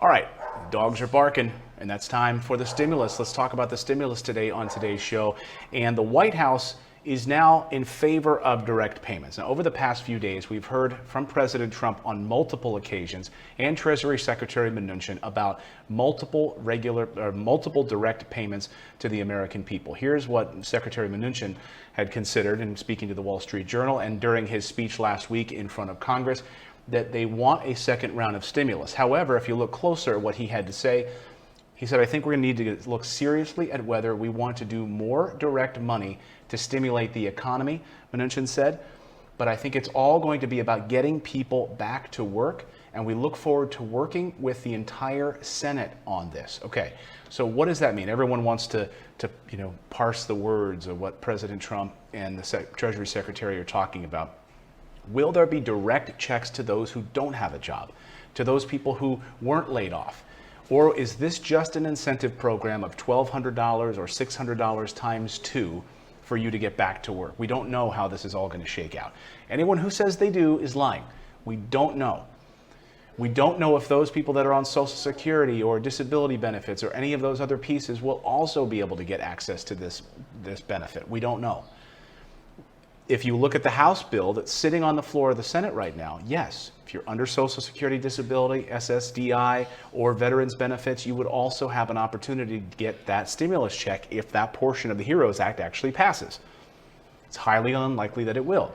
All right, dogs are barking, and that's time for the stimulus. Let's talk about the stimulus today on today's show. And the White House is now in favor of direct payments. Now, over the past few days, we've heard from President Trump on multiple occasions and Treasury Secretary Mnuchin about multiple direct payments to the American people. Here's what Secretary Mnuchin had considered in speaking to the Wall Street Journal and during his speech last week in front of Congress, that they want a second round of stimulus. However, if you look closer at what he had to say, he said, I think we're going to need to look seriously at whether we want to do more direct money to stimulate the economy, Mnuchin said. But I think it's all going to be about getting people back to work, and we look forward to working with the entire Senate on this. Okay, so what does that mean? Everyone wants to parse the words of what President Trump and the Treasury Secretary are talking about. Will there be direct checks to those who don't have a job, to those people who weren't laid off? Or is this just an incentive program of $1,200 or $600 times 2 for you to get back to work? We don't know how this is all going to shake out. Anyone who says they do is lying. We don't know. We don't know if those people that are on Social Security or disability benefits or any of those other pieces will also be able to get access to this benefit. We don't know. If you look at the House bill that's sitting on the floor of the Senate right now, yes, if you're under Social Security, disability, SSDI, or veterans benefits, you would also have an opportunity to get that stimulus check if that portion of the HEROES Act actually passes. It's highly unlikely that it will.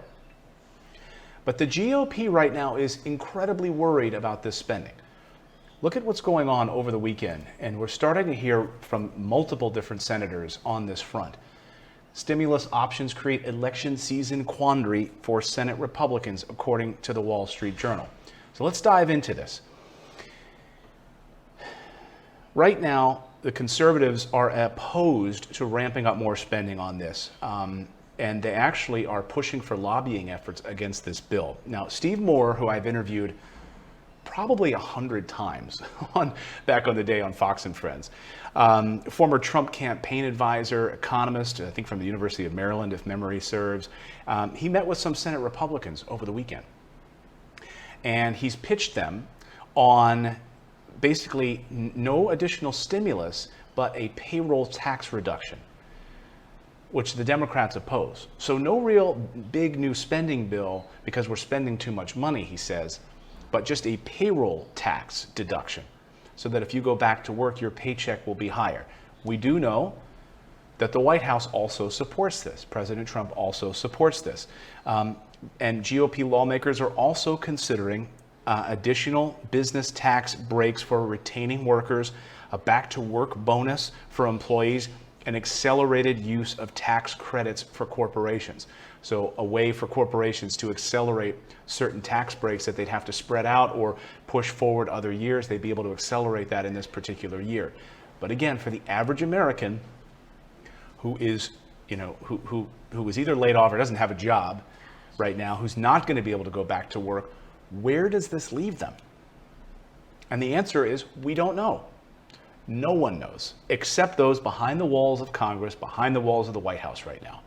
But the GOP right now is incredibly worried about this spending. Look at what's going on over the weekend, and we're starting to hear from multiple different senators on this front. Stimulus options create election season quandary for Senate Republicans, according to the Wall Street Journal. So let's dive into this. Right now, the conservatives are opposed to ramping up more spending on this, and they actually are pushing for lobbying efforts against this bill. Now, Steve Moore, who I've interviewed probably 100 times back on the day on Fox and Friends. Former Trump campaign advisor, economist, I think from the University of Maryland, if memory serves. He met with some Senate Republicans over the weekend. And he's pitched them on basically no additional stimulus, but a payroll tax reduction, which the Democrats oppose. So no real big new spending bill because we're spending too much money, he says, but just a payroll tax deduction so that if you go back to work, your paycheck will be higher. We do know that the White House also supports this. President Trump also supports this. And GOP lawmakers are also considering additional business tax breaks for retaining workers, a back-to-work bonus for employees, and accelerated use of tax credits for corporations. So a way for corporations to accelerate certain tax breaks that they'd have to spread out or push forward other years, they'd be able to accelerate that in this particular year. But again, for the average American who is, who is either laid off or doesn't have a job right now, who's not going to be able to go back to work, where does this leave them? And the answer is, we don't know. No one knows, except those behind the walls of Congress, behind the walls of the White House right now.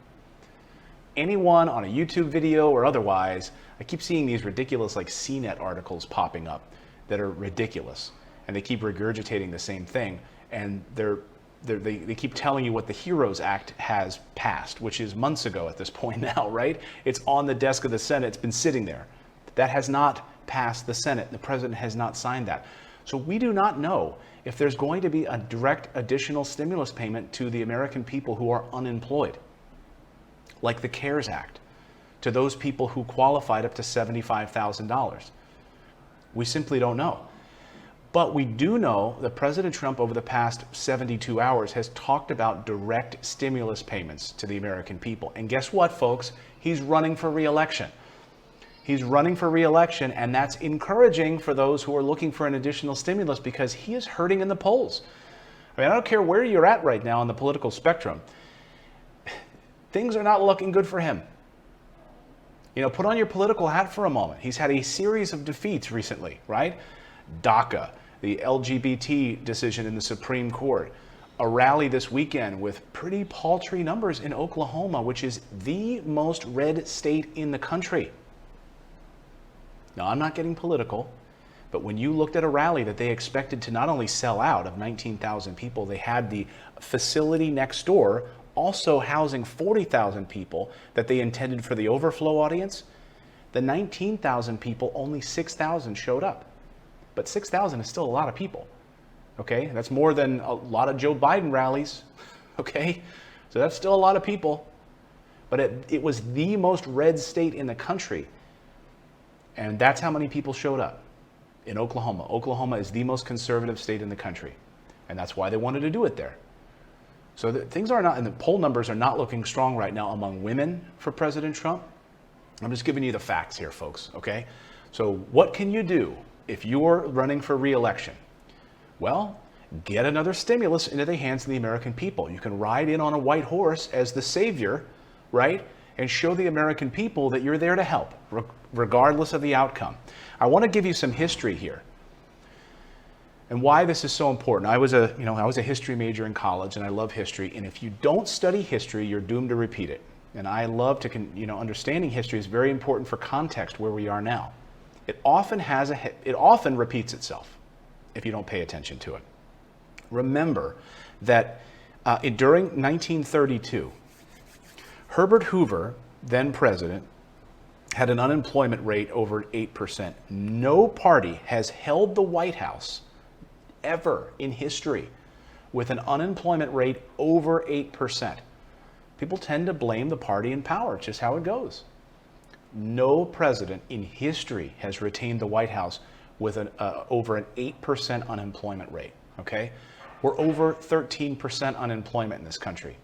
Anyone on a YouTube video or otherwise, I keep seeing these ridiculous like CNET articles popping up that are ridiculous, and they keep regurgitating the same thing, and they keep telling you what the HEROES Act has passed, which is months ago at this point now, right? It's on the desk of the Senate. It's been sitting there. That has not passed the Senate. The president has not signed that. So we do not know if there's going to be a direct additional stimulus payment to the American people who are unemployed, like the CARES Act, to those people who qualified up to $75,000. We simply don't know. But we do know that President Trump over the past 72 hours has talked about direct stimulus payments to the American people. And guess what, folks? He's running for re-election. He's running for re-election, and that's encouraging for those who are looking for an additional stimulus because he is hurting in the polls. I mean, I don't care where you're at right now on the political spectrum. Things are not looking good for him. Put on your political hat for a moment. He's had a series of defeats recently, right? DACA, the LGBT decision in the Supreme Court, a rally this weekend with pretty paltry numbers in Oklahoma, which is the most red state in the country. Now, I'm not getting political, But when you looked at a rally that they expected to not only sell out of 19,000 people, they had the facility next door also housing 40,000 people that they intended for the overflow audience. The 19,000 people, only 6,000 showed up. But 6,000 is still a lot of people. Okay, that's more than a lot of Joe Biden rallies. Okay, so that's still a lot of people. But it was the most red state in the country. And that's how many people showed up in Oklahoma. Oklahoma is the most conservative state in the country. And that's why they wanted to do it there. So things are not, and the poll numbers are not looking strong right now among women for President Trump. I'm just giving you the facts here, folks, okay? So what can you do if you're running for re-election? Well, get another stimulus into the hands of the American people. You can ride in on a white horse as the savior, right? And show the American people that you're there to help, regardless of the outcome. I want to give you some history here and why this is so important. I was a history major in college, and I love history. And if you don't study history, you're doomed to repeat it. And I love to, understanding history is very important for context where we are now. It often repeats itself if you don't pay attention to it. Remember that during 1932, Herbert Hoover, then president, had an unemployment rate over 8%. No party has held the White House ever in history with an unemployment rate over 8%. People tend to blame the party in power. It's just how it goes. No president in history has retained the White House with over an 8% unemployment rate, okay? We're over 13% unemployment in this country.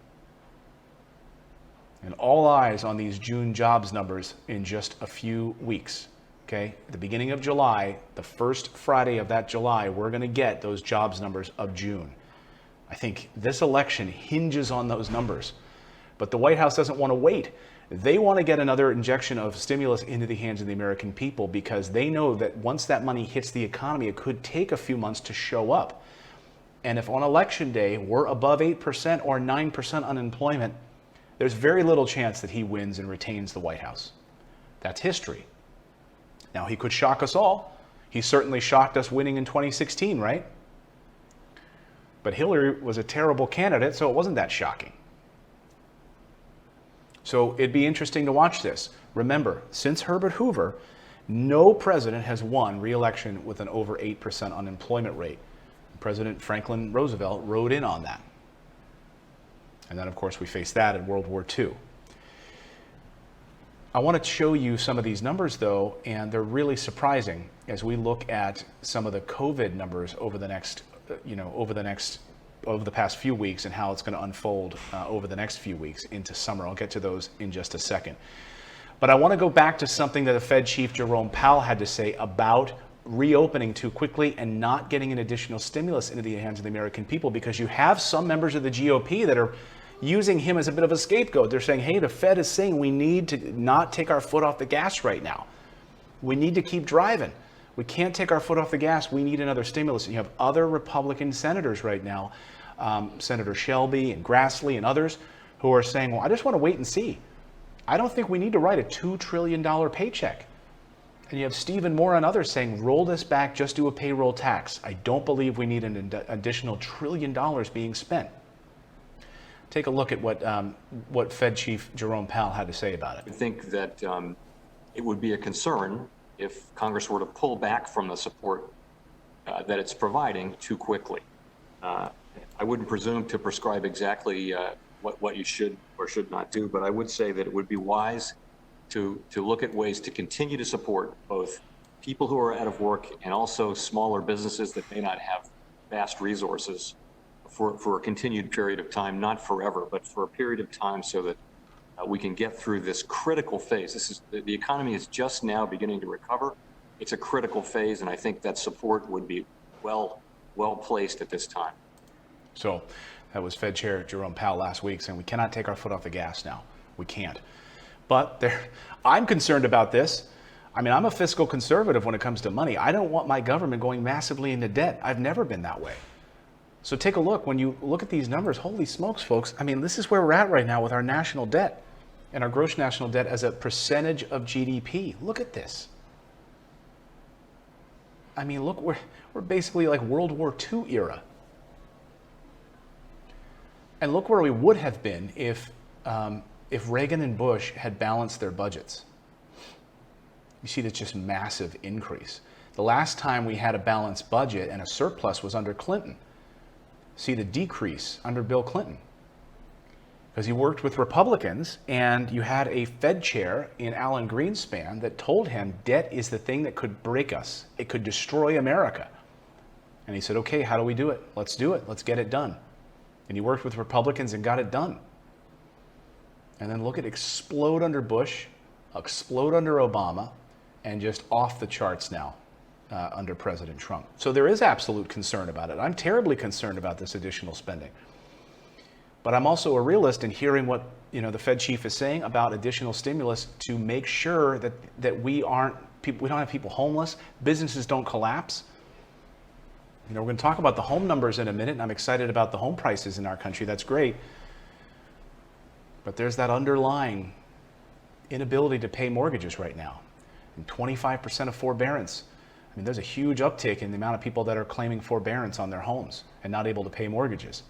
And all eyes on these June jobs numbers in just a few weeks, okay? At the beginning of July, the first Friday of that July, we're going to get those jobs numbers of June. I think this election hinges on those numbers. But the White House doesn't want to wait. They want to get another injection of stimulus into the hands of the American people because they know that once that money hits the economy, it could take a few months to show up. And if on election day we're above 8% or 9% unemployment, there's very little chance that he wins and retains the White House. That's history. Now, he could shock us all. He certainly shocked us winning in 2016, right? But Hillary was a terrible candidate, so it wasn't that shocking. So it'd be interesting to watch this. Remember, since Herbert Hoover, no president has won re-election with an over 8% unemployment rate. President Franklin Roosevelt rode in on that. And then, of course, we faced that in World War II. I want to show you some of these numbers, though, and they're really surprising as we look at some of the COVID numbers over the past few weeks and how it's going to unfold over the next few weeks into summer. I'll get to those in just a second. But I want to go back to something that the Fed Chief Jerome Powell had to say about reopening too quickly and not getting an additional stimulus into the hands of the American people, because you have some members of the GOP that are using him as a bit of a scapegoat. They're saying, hey, the Fed is saying we need to not take our foot off the gas right now. We need to keep driving. We can't take our foot off the gas. We need another stimulus. And you have other Republican senators right now, Senator Shelby and Grassley and others, who are saying, well, I just want to wait and see. I don't think we need to write a $2 trillion paycheck. And you have Stephen Moore and others saying, roll this back, just do a payroll tax. I don't believe we need an additional $1 trillion being spent. Take a look at what Fed Chief Jerome Powell had to say about it. I think that it would be a concern if Congress were to pull back from the support that it's providing too quickly. I wouldn't presume to prescribe exactly what you should or should not do, but I would say that it would be wise to look at ways to continue to support both people who are out of work and also smaller businesses that may not have vast resources for a continued period of time, not forever, but for a period of time, so that we can get through this critical phase. The economy is just now beginning to recover. It's a critical phase, and I think that support would be well placed at this time. So that was Fed Chair Jerome Powell last week saying we cannot take our foot off the gas now. We can't. But I'm concerned about this. I mean, I'm a fiscal conservative when it comes to money. I don't want my government going massively into debt. I've never been that way. So take a look. When you look at these numbers, holy smokes, folks. I mean, this is where we're at right now with our national debt and our gross national debt as a percentage of GDP. Look at this. I mean, look, we're basically like World War II era. And look where we would have been if Reagan and Bush had balanced their budgets. You see this just massive increase. The last time we had a balanced budget and a surplus was under Clinton. See the decrease under Bill Clinton. Because he worked with Republicans, and you had a Fed chair in Alan Greenspan that told him debt is the thing that could break us. It could destroy America. And he said, okay, how do we do it? Let's do it. Let's get it done. And he worked with Republicans and got it done. And then look at explode under Bush, explode under Obama, and just off the charts now under President Trump. So there is absolute concern about it. I'm terribly concerned about this additional spending. But I'm also a realist in hearing what the Fed chief is saying about additional stimulus to make sure that we don't have people homeless, businesses don't collapse. We're going to talk about the home numbers in a minute, and I'm excited about the home prices in our country. That's great. But there's that underlying inability to pay mortgages right now, and 25% of forbearance. I mean, there's a huge uptick in the amount of people that are claiming forbearance on their homes and not able to pay mortgages.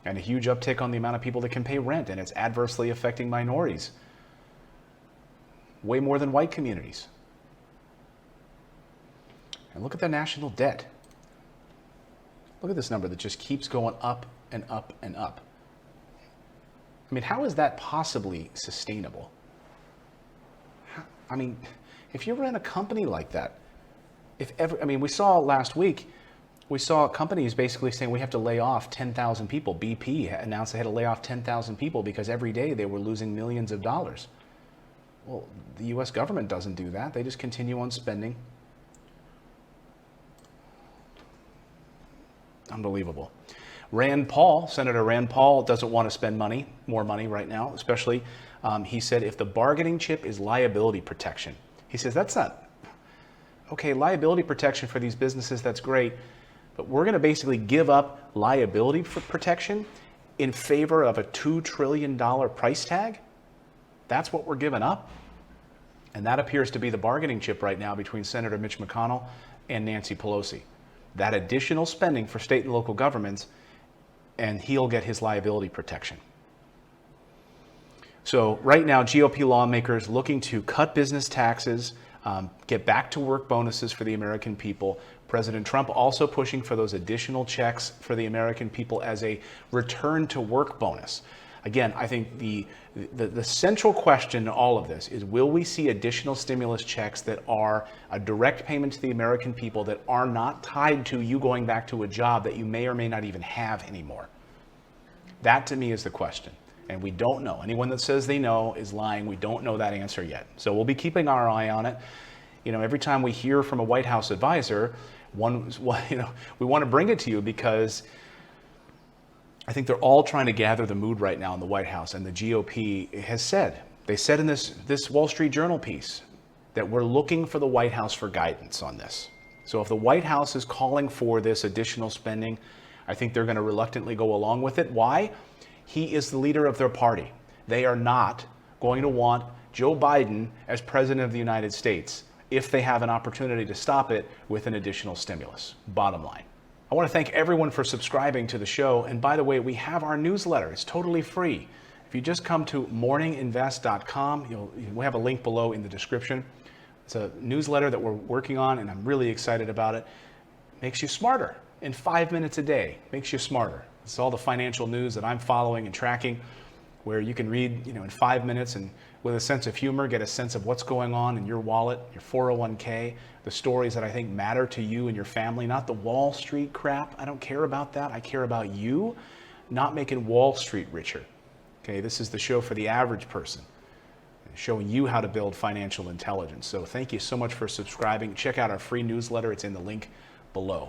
And a huge uptick on the amount of people that can pay rent, and it's adversely affecting minorities. Way more than white communities. And look at the national debt. Look at this number that just keeps going up and up and up. I mean, how is that possibly sustainable? I mean, if you ran a company like that, we saw last week, we saw companies basically saying we have to lay off 10,000 people. BP announced they had to lay off 10,000 people because every day they were losing millions of dollars. Well, the U.S. government doesn't do that. They just continue on spending. Unbelievable. Senator Rand Paul doesn't want to spend more money right now, especially, he said, if the bargaining chip is liability protection. He says, that's not, okay, liability protection for these businesses, that's great, but we're going to basically give up liability protection in favor of a $2 trillion price tag? That's what we're giving up? And that appears to be the bargaining chip right now between Senator Mitch McConnell and Nancy Pelosi. That additional spending for state and local governments, and he'll get his liability protection. So right now, GOP lawmakers looking to cut business taxes, get back to work bonuses for the American people. President Trump also pushing for those additional checks for the American people as a return to work bonus. Again, I think the central question in all of this is, will we see additional stimulus checks that are a direct payment to the American people that are not tied to you going back to a job that you may or may not even have anymore? That to me is the question. And we don't know. Anyone that says they know is lying. We don't know that answer yet. So we'll be keeping our eye on it. Every time we hear from a White House advisor, we want to bring it to you because I think they're all trying to gather the mood right now in the White House, and the GOP has said, they said in this Wall Street Journal piece that we're looking for the White House for guidance on this. So if the White House is calling for this additional spending, I think they're going to reluctantly go along with it. Why? He is the leader of their party. They are not going to want Joe Biden as president of the United States if they have an opportunity to stop it with an additional stimulus. Bottom line. I want to thank everyone for subscribing to the show. And by the way, we have our newsletter. It's totally free. If you just come to morninginvest.com, we have a link below in the description. It's a newsletter that we're working on, and I'm really excited about it. Makes you smarter in 5 minutes a day. Makes you smarter. It's all the financial news that I'm following and tracking, where you can read, in 5 minutes and with a sense of humor, get a sense of what's going on in your wallet, your 401k, the stories that I think matter to you and your family, not the Wall Street crap. I don't care about that. I care about you not making Wall Street richer. Okay, this is the show for the average person, showing you how to build financial intelligence. So thank you so much for subscribing. Check out our free newsletter. It's in the link below.